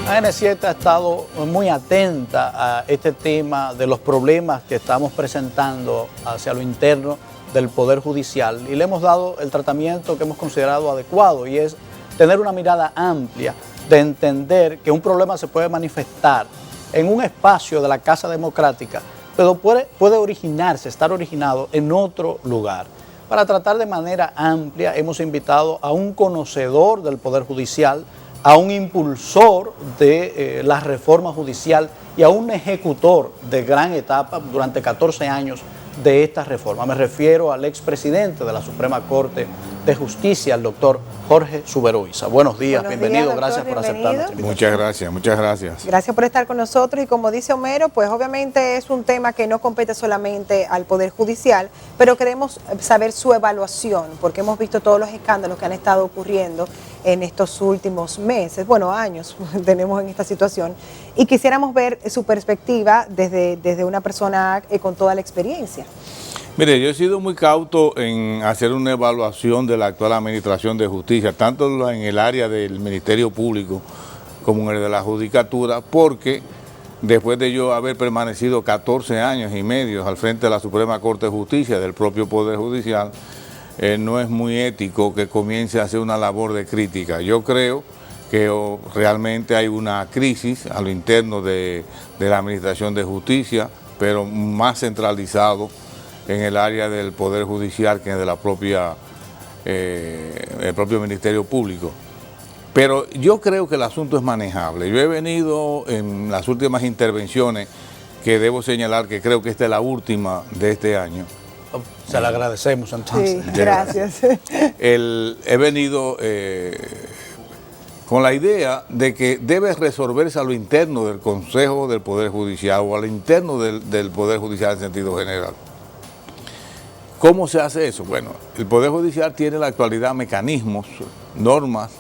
AN7 ha estado muy atenta a este tema de los problemas que estamos presentando hacia lo interno del Poder Judicial y le hemos dado el tratamiento que hemos considerado adecuado, y es tener una mirada amplia de entender que un problema se puede manifestar en un espacio de la Casa Democrática, pero puede originarse, estar originado en otro lugar. Para tratar de manera amplia hemos invitado a un conocedor del Poder Judicial, a un impulsor de la reforma judicial y a un ejecutor de gran etapa durante 14 años de esta reforma. Me refiero al expresidente de la Suprema Corte de Justicia, el doctor Jorge Suberoiza. Buenos días, bienvenido, doctor, gracias por aceptar nuestra invitación. Muchas gracias, muchas gracias. Gracias por estar con nosotros, y como dice Homero, pues obviamente es un tema que no compete solamente al Poder Judicial, pero queremos saber su evaluación, porque hemos visto todos los escándalos que han estado ocurriendo en estos últimos meses, bueno, años tenemos en esta situación, y quisiéramos ver su perspectiva desde una persona con toda la experiencia. Mire, yo he sido muy cauto en hacer una evaluación de la actual administración de justicia, tanto en el área del Ministerio Público como en el de la Judicatura, porque después de yo haber permanecido 14 años y medio al frente de la Suprema Corte de Justicia, del propio Poder Judicial, no es muy ético que comience a hacer una labor de crítica. Yo creo que realmente hay una crisis a lo interno de la Administración de Justicia, pero más centralizado en el área del Poder Judicial que en de la propia, el propio Ministerio Público. Pero yo creo que el asunto es manejable. Yo he venido en las últimas intervenciones, que debo señalar que creo que esta es la última de este año. Se le agradecemos entonces. Sí, gracias. He venido con la idea de que debe resolverse a lo interno del Consejo del Poder Judicial o a lo interno del Poder Judicial en sentido general. ¿Cómo se hace eso? Bueno, el Poder Judicial tiene en la actualidad mecanismos, normas,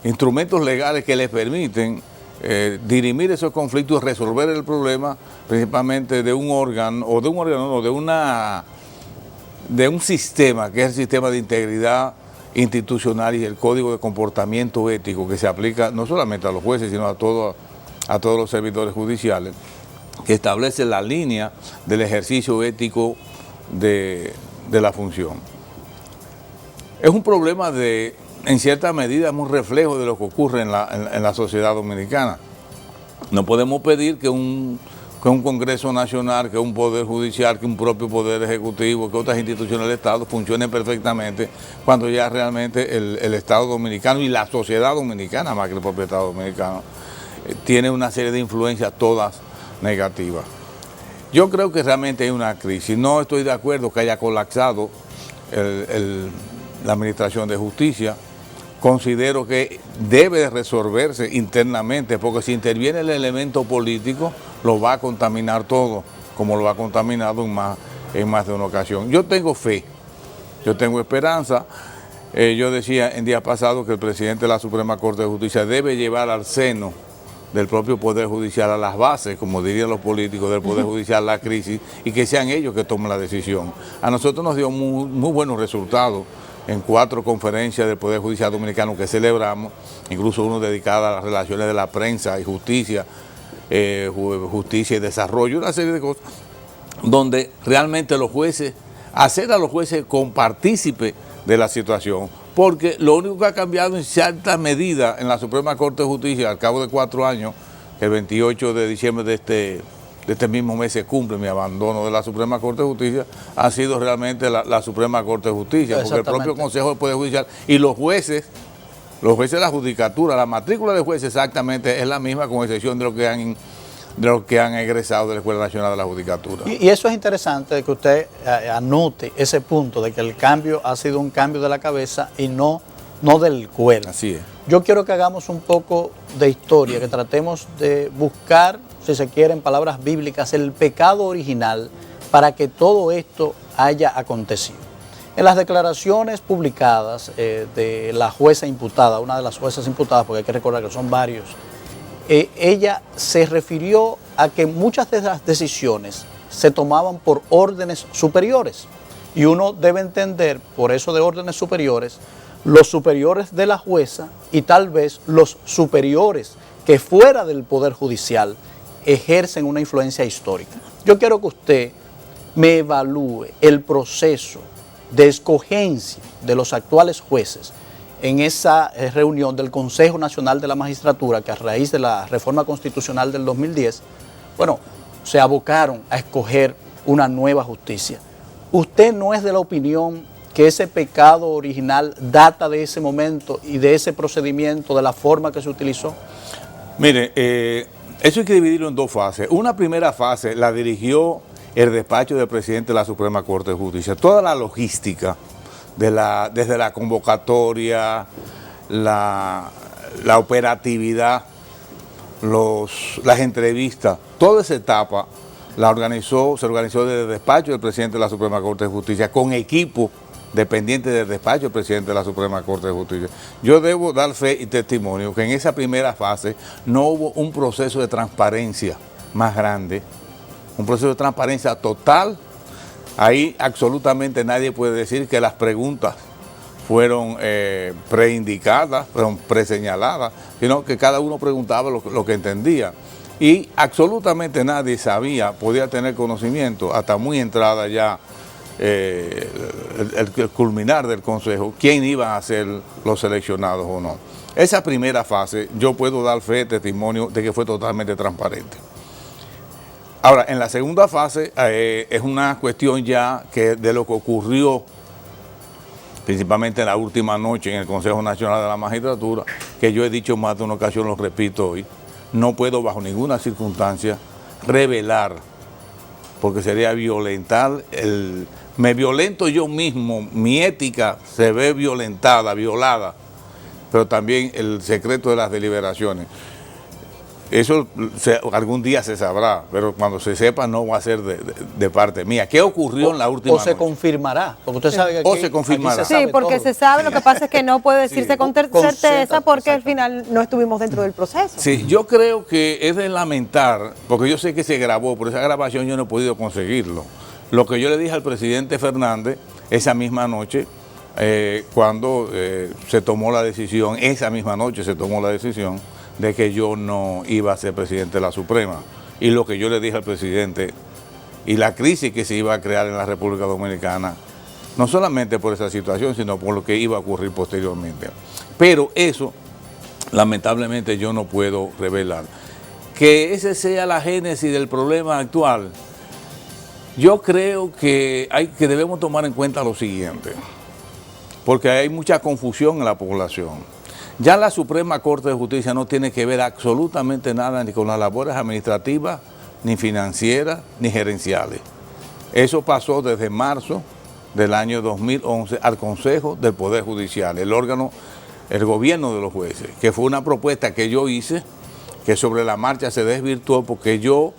instrumentos legales que le permiten dirimir esos conflictos y resolver el problema principalmente de un órgano, de un sistema, que es el sistema de integridad institucional y el Código de Comportamiento Ético, que se aplica no solamente a los jueces, sino a todos los servidores judiciales, que establece la línea del ejercicio ético de la función. Es un problema en cierta medida, es un reflejo de lo que ocurre en la sociedad dominicana. No podemos pedir que un Congreso Nacional, que un Poder Judicial, que un propio Poder Ejecutivo, que otras instituciones del Estado funcionen perfectamente cuando ya realmente el Estado dominicano y la sociedad dominicana, más que el propio Estado dominicano, tiene una serie de influencias todas negativas. Yo creo que realmente hay una crisis. No estoy de acuerdo que haya colapsado la Administración de Justicia. Considero que debe resolverse internamente, porque si interviene el elemento político, lo va a contaminar todo, como lo ha contaminado en más de una ocasión. Yo tengo fe, yo tengo esperanza. Yo decía en días pasados que el presidente de la Suprema Corte de Justicia debe llevar al seno del propio Poder Judicial, a las bases, como dirían los políticos del Poder Judicial, la crisis, y que sean ellos que tomen la decisión. A nosotros nos dio muy buenos resultados en 4 conferencias del Poder Judicial Dominicano que celebramos, incluso uno dedicado a las relaciones de la prensa y justicia, justicia y desarrollo, una serie de cosas, donde realmente los jueces, hacer a los jueces compartícipe de la situación, porque lo único que ha cambiado en cierta medida en la Suprema Corte de Justicia al cabo de 4 años, que el 28 de diciembre de este mismo mes se cumple mi abandono de la Suprema Corte de Justicia, ha sido realmente la Suprema Corte de Justicia, porque el propio Consejo del Poder Judicial y los jueces de la Judicatura, la matrícula de jueces exactamente es la misma, con excepción de los que han egresado de la Escuela Nacional de la Judicatura. Y eso es interesante, que usted anote ese punto de que el cambio ha sido un cambio de la cabeza y no del cuerpo. Así es. Yo quiero que hagamos un poco de historia, que tratemos de buscar, si se quiere, en palabras bíblicas, el pecado original para que todo esto haya acontecido. En las declaraciones publicadas de la jueza imputada, una de las juezas imputadas, porque hay que recordar que son varios, ella se refirió a que muchas de las decisiones se tomaban por órdenes superiores. Y uno debe entender, por eso de órdenes superiores, los superiores de la jueza y tal vez los superiores que fuera del Poder Judicial ejercen una influencia histórica. Yo quiero que usted me evalúe el proceso de escogencia de los actuales jueces en esa reunión del Consejo Nacional de la Magistratura, que a raíz de la reforma constitucional del 2010, bueno, se abocaron a escoger una nueva justicia. ¿Usted no es de la opinión que ese pecado original data de ese momento y de ese procedimiento, de la forma que se utilizó? Mire, eso hay que dividirlo en dos fases. Una primera fase la dirigió el despacho del presidente de la Suprema Corte de Justicia. Toda la logística, desde la convocatoria, la operatividad, las entrevistas, toda esa etapa se organizó desde el despacho del presidente de la Suprema Corte de Justicia con equipo dependiente del despacho del presidente de la Suprema Corte de Justicia. Yo debo dar fe y testimonio que en esa primera fase no hubo un proceso de transparencia más grande, un proceso de transparencia total. Ahí absolutamente nadie puede decir que las preguntas fueron preindicadas, fueron preseñaladas, sino que cada uno preguntaba lo que entendía. Y absolutamente nadie sabía, podía tener conocimiento, hasta muy entrada ya el culminar del Consejo, quién iban a ser los seleccionados o no. Esa primera fase yo puedo dar fe, testimonio de que fue totalmente transparente. Ahora, en la segunda fase es una cuestión ya que de lo que ocurrió principalmente en la última noche en el Consejo Nacional de la Magistratura, que yo he dicho más de una ocasión, lo repito hoy, no puedo bajo ninguna circunstancia revelar, porque sería violentar me violento yo mismo, mi ética se ve violentada, violada, pero también el secreto de las deliberaciones. Eso algún día se sabrá, pero cuando se sepa no va a ser de parte mía. ¿Qué ocurrió en la última noche? O se confirmará, porque usted sabe que aquí, o se confirmará. Sí, porque se sabe, lo que pasa es que no puede decirse con certeza porque al final no estuvimos dentro del proceso. Sí, yo creo que es de lamentar, porque yo sé que se grabó, pero esa grabación yo no he podido conseguirlo. Lo que yo le dije al presidente Fernández esa misma noche, cuando se tomó la decisión, esa misma noche se tomó la decisión de que yo no iba a ser presidente de la Suprema. Y lo que yo le dije al presidente, y la crisis que se iba a crear en la República Dominicana, no solamente por esa situación, sino por lo que iba a ocurrir posteriormente. Pero eso, lamentablemente, yo no puedo revelar. Que ese sea la génesis del problema actual, yo creo que debemos tomar en cuenta lo siguiente, porque hay mucha confusión en la población. Ya la Suprema Corte de Justicia no tiene que ver absolutamente nada ni con las labores administrativas, ni financieras, ni gerenciales. Eso pasó desde marzo del año 2011 al Consejo del Poder Judicial, el órgano, el gobierno de los jueces, que fue una propuesta que yo hice, que sobre la marcha se desvirtuó porque yo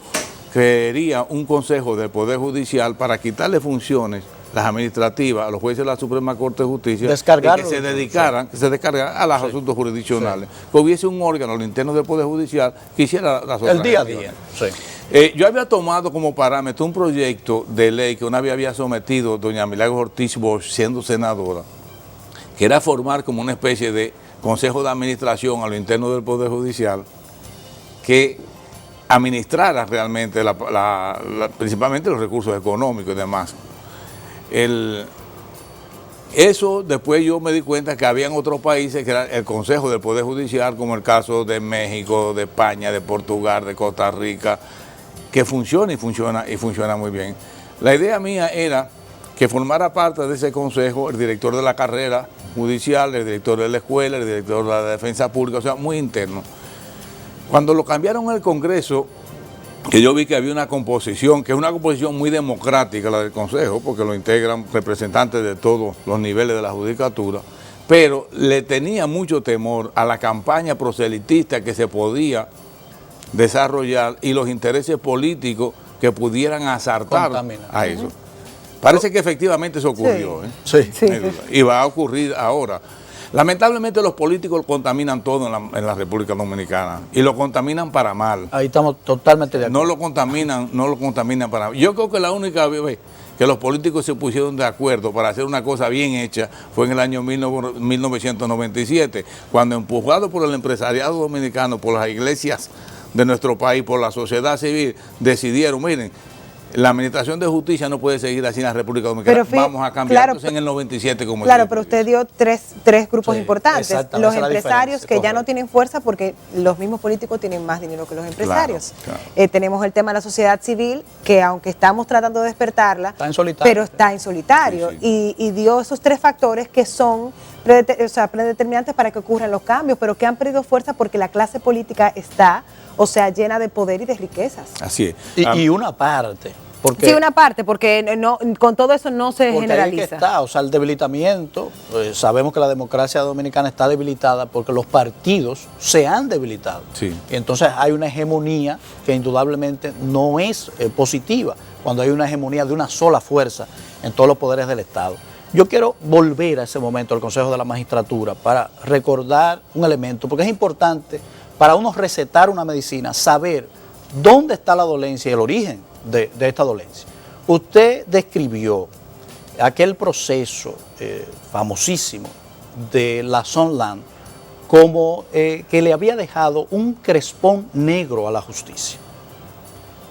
crearía un Consejo del Poder Judicial para quitarle funciones, las administrativas, a los jueces de la Suprema Corte de Justicia, y que se descargaran a los asuntos jurisdiccionales, que hubiese un órgano al interno del Poder Judicial que hiciera las otras el día a día. Yo había tomado como parámetro un proyecto de ley que una vez había sometido doña Milagros Ortiz Bosch, siendo senadora, que era formar como una especie de consejo de administración a lo interno del Poder Judicial que administrara realmente principalmente los recursos económicos y demás. Eso después yo me di cuenta que habían otros países que era el Consejo del Poder Judicial, como el caso de México, de España, de Portugal, de Costa Rica, que funciona y funciona muy bien. La idea mía era que formara parte de ese consejo el director de la carrera judicial, el director de la escuela, el director de la defensa pública, o sea, muy interno. Cuando lo cambiaron en el Congreso, que yo vi que había una composición, que es una composición muy democrática la del Consejo, porque lo integran representantes de todos los niveles de la judicatura, pero le tenía mucho temor a la campaña proselitista que se podía desarrollar y los intereses políticos que pudieran asartar a eso. Parece que efectivamente eso ocurrió. Sí. Y va a ocurrir ahora. Lamentablemente los políticos contaminan todo en la República Dominicana y lo contaminan para mal. Ahí estamos totalmente de acuerdo. No lo contaminan para mal. Yo creo que la única vez que los políticos se pusieron de acuerdo para hacer una cosa bien hecha fue en el año 1997, cuando empujado por el empresariado dominicano, por las iglesias de nuestro país, por la sociedad civil, decidieron, miren, la administración de justicia no puede seguir así en la República Dominicana. Vamos a cambiar. Claro, entonces en el 97 como claro, pero usted dio tres grupos importantes. Los empresarios que ya no tienen fuerza porque los mismos políticos tienen más dinero que los empresarios. Claro. Tenemos el tema de la sociedad civil, que aunque estamos tratando de despertarla, está en solitario, pero está en solitario. Sí. Y dio esos tres factores que son predeterminantes para que ocurran los cambios, pero que han perdido fuerza porque la clase política está, llena de poder y de riquezas. Así es. Y una parte. Sí, una parte, porque con todo eso no se generaliza. Ahí que está, el debilitamiento, sabemos que la democracia dominicana está debilitada porque los partidos se han debilitado. Sí. Y entonces hay una hegemonía que indudablemente no es positiva, cuando hay una hegemonía de una sola fuerza en todos los poderes del Estado. Yo quiero volver a ese momento al Consejo de la Magistratura para recordar un elemento, porque es importante para uno recetar una medicina, saber dónde está la dolencia y el origen de esta dolencia. Usted describió aquel proceso famosísimo de la Sondland como que le había dejado un crespón negro a la justicia.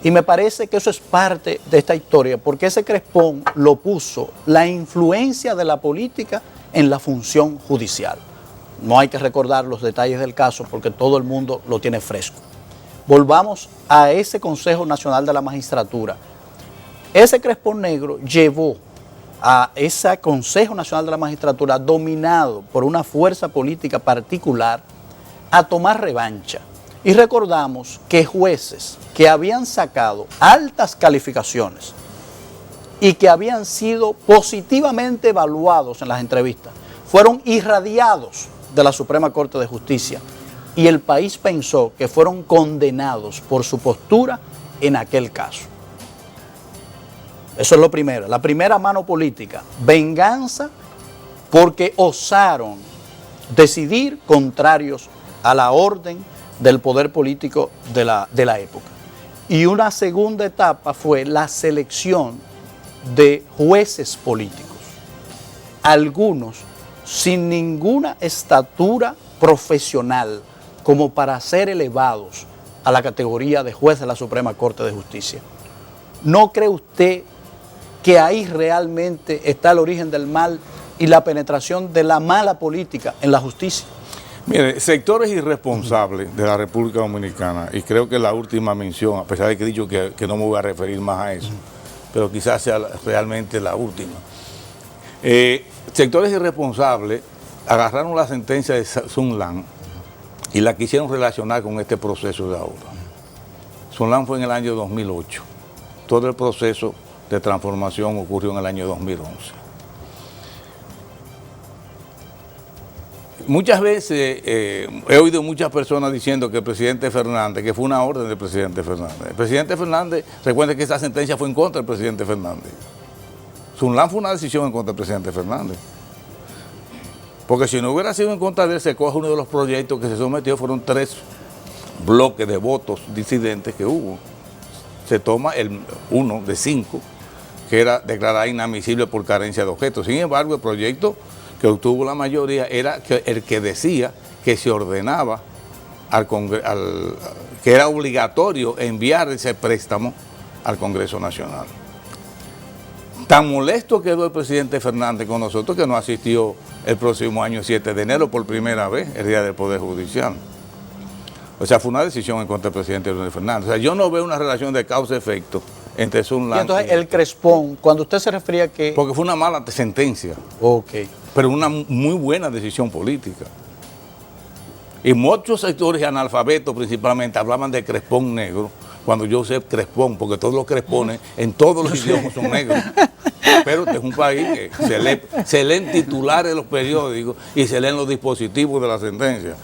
Y me parece que eso es parte de esta historia, porque ese crespón lo puso la influencia de la política en la función judicial. No hay que recordar los detalles del caso porque todo el mundo lo tiene fresco. Volvamos a ese Consejo Nacional de la Magistratura. Ese crespón negro llevó a ese Consejo Nacional de la Magistratura, dominado por una fuerza política particular, a tomar revancha. Y recordamos que jueces que habían sacado altas calificaciones y que habían sido positivamente evaluados en las entrevistas, fueron irradiados de la Suprema Corte de Justicia, y el país pensó que fueron condenados por su postura en aquel caso. Eso es lo primero, la primera mano política, venganza porque osaron decidir contrarios a la orden del poder político de la época. Y una segunda etapa fue la selección de jueces políticos, algunos sin ninguna estatura profesional como para ser elevados a la categoría de juez de la Suprema Corte de Justicia. ¿No cree usted que ahí realmente está el origen del mal y la penetración de la mala política en la justicia? Mire, sectores irresponsables de la República Dominicana, y creo que la última mención, a pesar de que he dicho que no me voy a referir más a eso, pero quizás sea realmente la última. Sectores irresponsables agarraron la sentencia de Sondland y la quisieron relacionar con este proceso de ahora. Sondland fue en el año 2008. Todo el proceso de transformación ocurrió en el año 2011. Muchas veces he oído muchas personas diciendo que el presidente Fernández, que fue una orden del presidente Fernández. El presidente Fernández, recuerden que esa sentencia fue en contra del presidente Fernández. Sondland fue una decisión en contra del presidente Fernández. Porque si no hubiera sido en contra de él, se coge uno de los proyectos que se sometió, fueron 3 bloques de votos disidentes que hubo. Se toma uno de 5, que era declarado inadmisible por carencia de objetos. Sin embargo, el proyecto que obtuvo la mayoría era el que decía que se ordenaba que era obligatorio enviar ese préstamo al Congreso Nacional. Tan molesto quedó el presidente Fernández con nosotros que no asistió el próximo año 7 de enero por primera vez, el Día del Poder Judicial. O sea, fue una decisión en contra del presidente Leonel Fernández. O sea, yo no veo una relación de causa-efecto entre Sondland. Y entonces el crespón, cuando usted se refería que... Porque fue una mala sentencia. Ok. Pero una muy buena decisión política. Y muchos sectores analfabetos principalmente hablaban de crespón negro, cuando yo sé crespón, porque todos los crespones en todos los idiomas son negros. Pero este es un país que se leen titulares de los periódicos y se leen los dispositivos de la sentencia.